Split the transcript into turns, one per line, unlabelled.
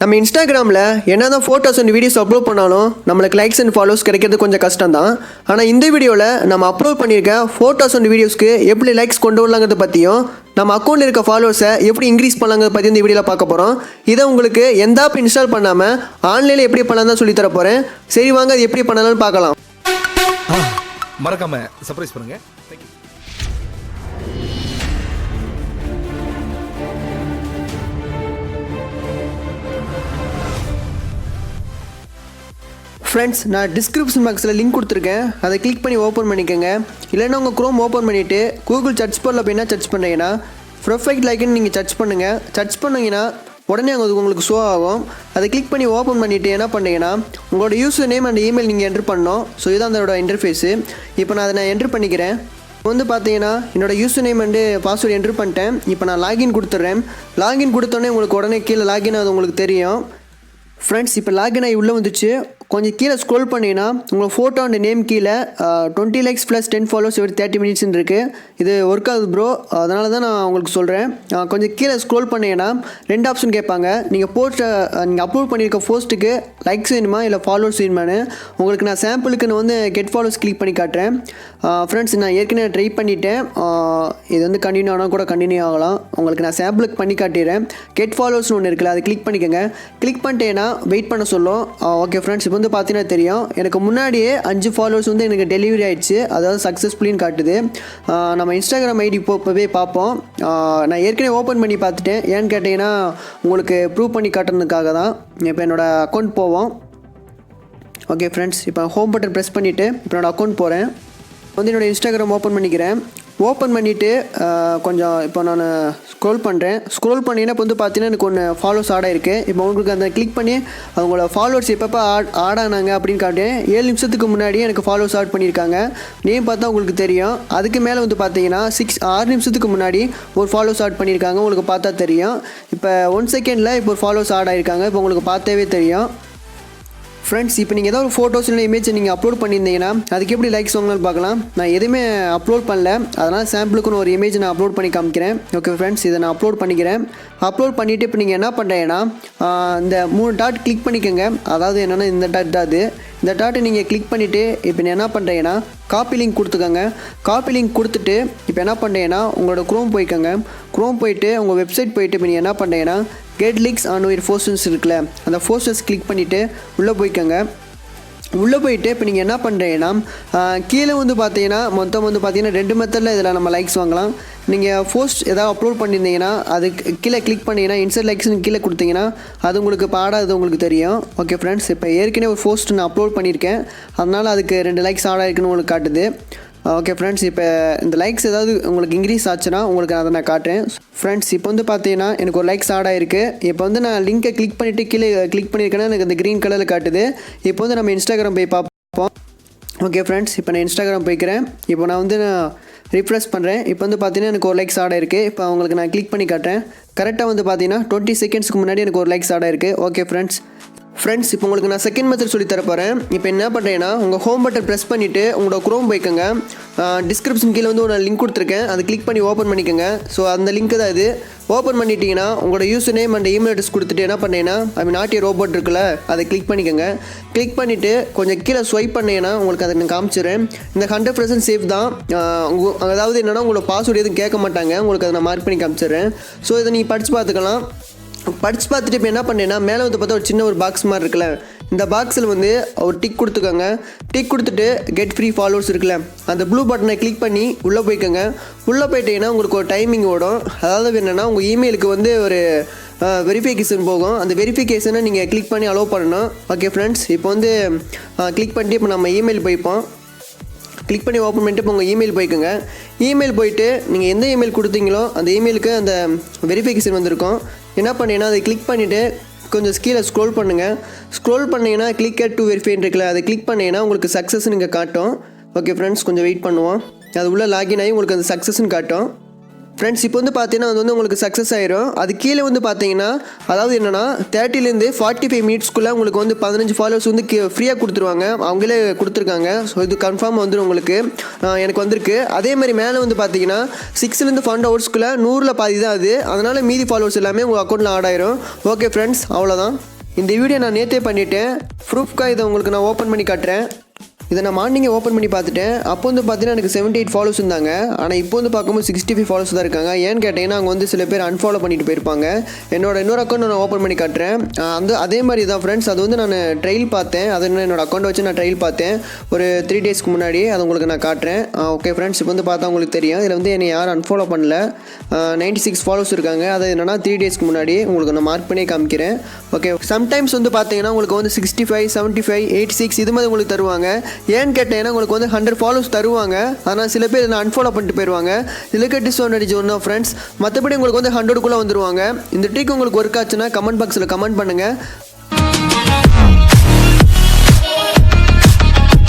நம்ம இன்ஸ்டாகிராமில் என்ன தான் ஃபோட்டோஸ் அண்ட் வீடியோஸ் அப்லோட் பண்ணாலும் நம்மளுக்கு லைக்ஸ் அண்ட் ஃபாலோஸ் கிடைக்கிறது கொஞ்சம் கஷ்டம் தான். ஆனால் இந்த வீடியோவில் நம்ம அப்லோட் பண்ணியிருக்க ஃபோட்டோஸ் அண்ட் வீடியோஸ்க்கு எப்படி லைக்ஸ் கொண்டு வரலாங்கிறத பற்றியும் நம்ம அக்கௌண்ட்டில் இருக்க ஃபாலோவர்ஸை எப்படி இன்க்ரீஸ் பண்ணலாங்கிறத பற்றி இந்த வீடியோவில் பார்க்க போகிறோம். இதை உங்களுக்கு எந்த ஆப் இன்ஸ்டால் பண்ணாமல் ஆன்லைனில் எப்படி பண்ணலாம் தான் சொல்லித்தர போகிறேன். சரி வாங்க அது எப்படி பண்ணலாம்னு பார்க்கலாம்.
மறக்காம சர்ப்ரைஸ் பண்ணுங்க. Thank you.
ஃப்ரெண்ட்ஸ், நான் டிஸ்கிரிப்ஷன் பாக்ஸில் லிங்க் கொடுத்துருக்கேன். அதை கிளிக் பண்ணி ஓப்பன் பண்ணிக்கோங்க. இல்லைன்னா உங்கள் க்ரோம் ஓப்பன் பண்ணிவிட்டு கூகுள் சர்ச் பண்ணல போய் என்ன சர்ச் பண்ணுறீங்கன்னா ப்ரொஃபைல் லைக்குன்னு நீங்கள் சர்ச் பண்ணுங்கள். சர்ச் பண்ணிங்கன்னா உடனே அங்கே உங்களுக்கு ஷோ ஆகும். அதை கிளிக் பண்ணி ஓப்பன் பண்ணிவிட்டு என்ன பண்ணுறீங்கன்னா உங்களோட யூசர் நேம் அண்ட் இமெயில் நீங்கள் என்ட்ரு பண்ணணும். ஸோ இதுதான் அதோட இன்டர்ஃபேஸு. இப்போ நான் அதை என்ட்ரு பண்ணிக்கிறேன். இப்போ வந்து பார்த்தீங்கன்னா என்னோட user name and password enter பண்ணிட்டேன். இப்போ நான் லாகின் கொடுத்துட்றேன். லாகின் கொடுத்தோடனே உங்களுக்கு உடனே கீழே லாகின் அது உங்களுக்கு தெரியும். ஃப்ரெண்ட்ஸ், இப்போ லாகின் ஆகி உள்ளே வந்துச்சு. கொஞ்சம் கீழே ஸ்க்ரோல் பண்ணிங்கன்னா உங்கள் ஃபோட்டோ அண்ட் நேம் கீழே 20 லைக்ஸ் + 10 ஃபாலோவர்ஸ் எவ்ரி 30 மினிட்ஸ்ன்னு இருக்குது. இது ஒர்க் ஆகுது ப்ரோ, அதனால தான் நான் உங்களுக்கு சொல்கிறேன். கொஞ்சம் கீழே ஸ்க்ரோல் பண்ணிங்கன்னா 2 ஆப்ஷன் கேட்பாங்க. நீங்கள் நீங்கள் அப்லோட் பண்ணியிருக்க போஸ்ட்டுக்கு லைக்ஸ் வேணுமா இல்லை ஃபாலோவர்ஸ் வேணுமான்னு. உங்களுக்கு நான் சாம்பிளுக்கு நான் வந்து கெட் ஃபாலோவர்ஸ் கிளிக் பண்ணி காட்டுறேன். ஃப்ரெண்ட்ஸ், நான் ஏற்கனவே ட்ரை பண்ணிவிட்டேன். இது வந்து கண்டினியூ ஆனால் கூட கண்டினியூ ஆகலாம். உங்களுக்கு நான் சாம்பிளுக்கு பண்ணி காட்டிடுறேன். கெட் ஃபாலோவர்ஸ்னு ஒன்று இருக்குல்ல, அதை கிளிக் பண்ணிக்கோங்க. கிளிக் பண்ணிட்டேன்னா வெயிட் பண்ண சொல்லும். ஓகே ஃப்ரெண்ட்ஸ், இப்போ வந்து பார்த்தீங்கன்னா தெரியும் எனக்கு முன்னாடியே 5 ஃபாலோவர்ஸ் வந்து எனக்கு டெலிவரி ஆகிடுச்சு. அதாவது சக்ஸஸ்ஃபுல்லின்னு காட்டுது. நம்ம இன்ஸ்டாகிராம் ஐடி இப்போவே பார்ப்போம். நான் ஏற்கனவே ஓப்பன் பண்ணி பார்த்துட்டேன். ஏன்னு கேட்டிங்கன்னா உங்களுக்கு ப்ரூவ் பண்ணி காட்டுறதுக்காக தான். இப்போ என்னோடய அக்கௌண்ட் போவோம். ஓகே ஃப்ரெண்ட்ஸ், இப்போ ஹோம் பட்டன் ப்ரெஸ் பண்ணிவிட்டு இப்போ என்னோடய அக்கௌண்ட் போகிறேன். வந்து என்னோடய இன்ஸ்டாகிராம் ஓப்பன் பண்ணிக்கிறேன். ஓப்பன் பண்ணிவிட்டு கொஞ்சம் இப்போ நான் ஸ்க்ரோல் பண்ணுறேன். ஸ்க்ரோல் பண்ணிங்கன்னா இப்போ வந்து பார்த்தீங்கன்னா எனக்கு ஒன்று ஃபாலோவர்ஸ் ஆட் ஆகிருக்கு. இப்போ உங்களுக்கு அந்த கிளிக் பண்ணி அவங்களோட ஃபாலோவர்ஸ் எப்பப்போ ஆட் ஆனாங்க அப்படின்னு காட்டேன். 7 நிமிஷத்துக்கு முன்னாடி எனக்கு ஃபாலோவர்ஸ் ஆட் பண்ணியிருக்காங்க. நேம் பார்த்தா உங்களுக்கு தெரியும். அதுக்கு மேலே வந்து பார்த்தீங்கன்னா 6 நிமிஷத்துக்கு முன்னாடி ஒரு ஃபாலோவர்ஸ் ஆட் பண்ணியிருக்காங்க. உங்களுக்கு பார்த்தா தெரியும். இப்போ 1 செகண்டில் இப்போ ஒரு ஃபாலோவர்ஸ் ஆட் ஆகிருக்காங்க. இப்போ உங்களுக்கு பார்த்தாவே தெரியும். ஃப்ரெண்ட்ஸ், இப்போ நீங்கள் ஏதாவது ஒரு ஃபோட்டோஸ் இல்லை இமேஜ் நீங்கள் அப்லோட் பண்ணியிருந்தீங்கன்னா அதுக்கு எப்படி லைக்ஸ் வாங்கலாம்னு பார்க்கலாம். நான் எதுவுமே அப்லோட் பண்ணல, அதனால் சாம்பிளுக்குன்னு ஒரு இமேஜ் நான் அப்லோட் பண்ணி காமிக்கிறேன். ஓகே ஃப்ரெண்ட்ஸ், இதை நான் அப்லோட் பண்ணிக்கிறேன். அப்லோட் பண்ணிவிட்டு இப்போ நீங்கள் என்ன பண்ணுறீங்கன்னா இந்த 3 டாட் கிளிக் பண்ணிக்கோங்க. அதாவது என்னென்னா இந்த டாட் தான் அது. இந்த டாட்டை நீங்கள் கிளிக் பண்ணிவிட்டு இப்போ என்ன பண்ணுறீங்கன்னா காப்பி லிங்க் கொடுத்துக்கோங்க. காப்பி லிங்க் கொடுத்துட்டு இப்போ என்ன பண்ணுறீங்கன்னா உங்களோட க்ரோம் போய்க்கோங்க. க்ரோம் போயிட்டு உங்கள் வெப்சைட் போயிட்டு இப்போ நீங்கள் என்ன பண்ணுறீங்கன்னா get links on your posters இருக்குல்ல, அந்த போஸ்டர்ஸ் கிளிக் பண்ணிவிட்டு உள்ளே போய்க்கோங்க. உள்ளே போயிட்டு இப்போ நீங்கள் என்ன பண்ணுறீங்கன்னா கீழே வந்து பார்த்தீங்கன்னா மொத்தம் வந்து பார்த்தீங்கன்னா 2 மெத்தடில் இதில் நம்ம லைக்ஸ் வாங்கலாம். நீங்கள் போஸ்ட் ஏதாவது அப்லோட் பண்ணியிருந்தீங்கன்னா அதுக்கு கீழே கிளிக் பண்ணிங்கன்னா இன்சர்ட் லைக்ஸ்னு கீழே கொடுத்தீங்கன்னா அது உங்களுக்கு பாடாது உங்களுக்கு தெரியும். ஓகே ஃப்ரெண்ட்ஸ், இப்போ ஏற்கனவே ஒரு போஸ்ட் நான் அப்லோட் பண்ணியிருக்கேன். அதனால் அதுக்கு 2 லைக்ஸ் ஆட் ஆகிருக்குன்னு உங்களுக்கு காட்டுது. ஓகே ஃப்ரெண்ட்ஸ், இப்போ இந்த லைக்ஸ் ஏதாவது உங்களுக்கு இன்க்ரீஸ் ஆச்சுன்னா உங்களுக்கு அதை நான் காட்டுறேன். ஃப்ரெண்ட்ஸ், இப்போ வந்து பார்த்தீங்கன்னா எனக்கு ஒரு லைக்ஸ் ஆட் ஆகிருக்கு. இப்போ வந்து நான் லிங்கை கிளிக் பண்ணிவிட்டு கீழே கிளிக் பண்ணியிருக்கேன்னா எனக்கு அந்த க்ரீன் கலரில் காட்டுது. இப்போ வந்து நம்ம இன்ஸ்டாகிராம் போய் பார்ப்போம். ஓகே ஃப்ரெண்ட்ஸ், இப்போ நான் இன்ஸ்டாகிராம் போய்க்கிறேன். இப்போ நான் வந்து ரிஃப்ரெஷ் பண்ணுறேன். இப்போ வந்து பார்த்தீங்கன்னா எனக்கு ஒரு லைக்ஸ் ஆட் ஆகிருக்கு. இப்போ உங்களுக்கு நான் கிளிக் பண்ணி காட்டுறேன். கரெக்டாக வந்து பார்த்தீங்கன்னா 20 செகண்ட்ஸ்க்கு முன்னாடி எனக்கு ஒரு லைக்ஸ் ஆட் ஆகிருக்கு. ஓகே ஃப்ரெண்ட்ஸ், இப்போ உங்களுக்கு நான் செகண்ட் மெத்தட் சொல்லி தர போகிறேன். இப்போ என்ன பண்ணுறேன்னா உங்கள் ஹோம் பட்டன் ப்ரெஸ் பண்ணிவிட்டு உங்களோட க்ரோம் போய்க்கோங்க. டிஸ்கிரிப்ஷன் கீழே வந்து ஒரு லிங்க் கொடுத்துருக்கேன். அதை கிளிக் பண்ணி ஓப்பன் பண்ணிக்கோங்க. ஸோ அந்த லிங்க் தான் இது. ஓப்பன் பண்ணிட்டீங்கன்னா உங்களோட user name and email address கொடுத்துட்டு என்ன பண்ணீங்கன்னா நாட்டிய ரோபோட் இருக்குல்ல, அதை கிளிக் பண்ணிக்கோங்க. கிளிக் பண்ணிவிட்டு கொஞ்சம் கீழே ஸ்வைப் பண்ணீங்கன்னா உங்களுக்கு அதை நான் காமிச்சிடுறேன். இந்த 100% சேஃப் தான். அதாவது என்னென்னா உங்களோட பாஸ்வேர்டு எதுவும் கேட்க மாட்டாங்க. உங்களுக்கு அதை நான் மார்க் பண்ணி காமிச்சிடுறேன். ஸோ இதை நீங்கள் படித்து பார்த்துக்கலாம். படித்து பார்த்துட்டு இப்போ என்ன பண்ணேன்னா மேலே வந்து பார்த்தா ஒரு சின்ன ஒரு பாக்ஸ் மாதிரி இருக்குல்ல, இந்த பாக்ஸில் வந்து ஒரு டிக் கொடுத்துக்கோங்க. டிக் கொடுத்துட்டு கெட் ஃப்ரீ ஃபாலோவர்ஸ் இருக்குல்ல, அந்த ப்ளூ பட்டனை கிளிக் பண்ணி உள்ளே போய்க்கோங்க. உள்ளே போயிட்டீங்கன்னா உங்களுக்கு ஒரு டைமிங் ஓடும். அதாவது என்னென்னா உங்கள் இமெயிலுக்கு வந்து ஒரு வெரிஃபிகேஷன் போகும். அந்த வெரிஃபிகேஷனை நீங்கள் கிளிக் பண்ணி அலோவ் பண்ணணும். ஓகே ஃப்ரெண்ட்ஸ், இப்போ வந்து கிளிக் பண்ணிட்டு இப்போ நம்ம இமெயில் போய்ப்போம். கிளிக் பண்ணி ஓப்பன் பண்ணிட்டு இப்போ உங்கள் இமெயில் போய்க்குங்க. இமெயில் போயிட்டு நீங்கள் எந்த இமெயில் கொடுத்தீங்களோ அந்த இமெயிலுக்கு அந்த வெரிஃபிகேஷன் வந்திருக்கும். என்ன பண்ணீங்கன்னா அதை கிளிக் பண்ணிவிட்டு கொஞ்சம் கீழே ஸ்க்ரோல் பண்ணுங்கள். ஸ்க்ரோல் பண்ணிங்கன்னா கிளிக் டு வெரிஃபைன்னு இருக்குல்ல, அதை கிளிக் பண்ணிங்கன்னா உங்களுக்கு சக்ஸஸ்ன்னு இங்கே காட்டும். ஓகே ஃப்ரெண்ட்ஸ், கொஞ்சம் வெயிட் பண்ணுவோம். அது உள்ளே லாகின் ஆகி உங்களுக்கு அந்த சக்ஸஸ்ன்னு காட்டும். ஃப்ரெண்ட்ஸ் இப்போ வந்து பார்த்தீங்கன்னா அது வந்து உங்களுக்கு சக்ஸஸ் ஆயிரும். அது கீழே வந்து பார்த்தீங்கன்னா அதாவது என்னென்னா 30லேருந்து 45 மினிட்ஸ்க்குள்ளே உங்களுக்கு வந்து 15 ஃபாலோவர்ஸ் வந்து ஃப்ரீயாக கொடுத்துருவாங்க. அவங்களே கொடுத்துருக்காங்க. ஸோ இது கன்ஃபார்ம் வந்துடும் உங்களுக்கு. எனக்கு வந்திருக்கு. அதே மாதிரி மேலே வந்து பார்த்தீங்கன்னா 6லேருந்து 12 ஹவர்ஸ்க்குள்ளே 100ல் பாதி தான் அது. அதனால் மீதி ஃபாலோவர்ஸ் எல்லாமே உங்கள் அக்கௌண்ட்டில் ஆட் ஆயிரும். ஓகே ஃப்ரெண்ட்ஸ், அவ்வளோதான். இந்த வீடியோ நான் நேற்றே பண்ணிவிட்டேன். ப்ரூஃப்காக இதை உங்களுக்கு நான் ஓப்பன் பண்ணி காட்டுறேன். இதை நான் மார்னிங்கே ஓப்பன் பண்ணி பார்த்துட்டேன். அப்போ வந்து பார்த்தீங்கன்னா எனக்கு 78 ஃபாலோஸ் இருந்தாங்க. ஆனால் இப்போ வந்து பார்க்கும்போது 65 ஃபாலோஸ் தான் இருக்காங்க. ஏன்னு கேட்டிங்கன்னா அங்கே வந்து சில பேர் அன்ஃபாலோ பண்ணிட்டு போயிருப்பாங்க. இன்னொரு அக்கௌண்ட் நான் ஓப்பன் பண்ணி காட்டுறேன். அதே மாதிரி தான் ஃப்ரெண்ட்ஸ். அது வந்து நான் ட்ரையல் பார்த்தேன். அது என்னோட அக்கௌண்ட் வச்சு நான் ட்ரையல் பார்த்தேன் ஒரு 3 டேஸ்க்கு முன்னாடி. அது உங்களுக்கு நான் காட்டுறேன். ஓகே ஃப்ரெண்ட்ஸ், இப்போ வந்து பார்த்தா உங்களுக்கு தெரியும். இதில் வந்து என்னை யாரும் அன்ஃபாலோ பண்ணல. 96 ஃபாலோஸ் இருக்காங்க. அது என்னன்னா 3 டேஸ்க்கு முன்னாடி உங்களுக்கு நான் மார்க் பண்ணி காமிக்கிறேன். ஓகே, சம்டைம்ஸ் வந்து பார்த்தீங்கன்னா உங்களுக்கு வந்து 65, 75, 86 இது மாதிரி உங்களுக்கு தருவாங்க. ஏன்னு கேட்டேன்னா உங்களுக்கு வந்து 100 ஃபாலோஸ் தருவாங்க. ஆனால் சில பேர் நான் அன்ஃபாலோ பண்ணிட்டு போயிடுவாங்க. இதுக்கு டிஸ்அட்வான்டேஜ் ஒன்றும் ஃப்ரெண்ட்ஸ். மற்றபடி உங்களுக்கு வந்து 100க்குள்ளே வந்துருவாங்க. இந்த ட்ரிக் உங்களுக்கு ஒர்க் ஆச்சுன்னா கமெண்ட் பாக்ஸில் கமெண்ட் பண்ணுங்கள்.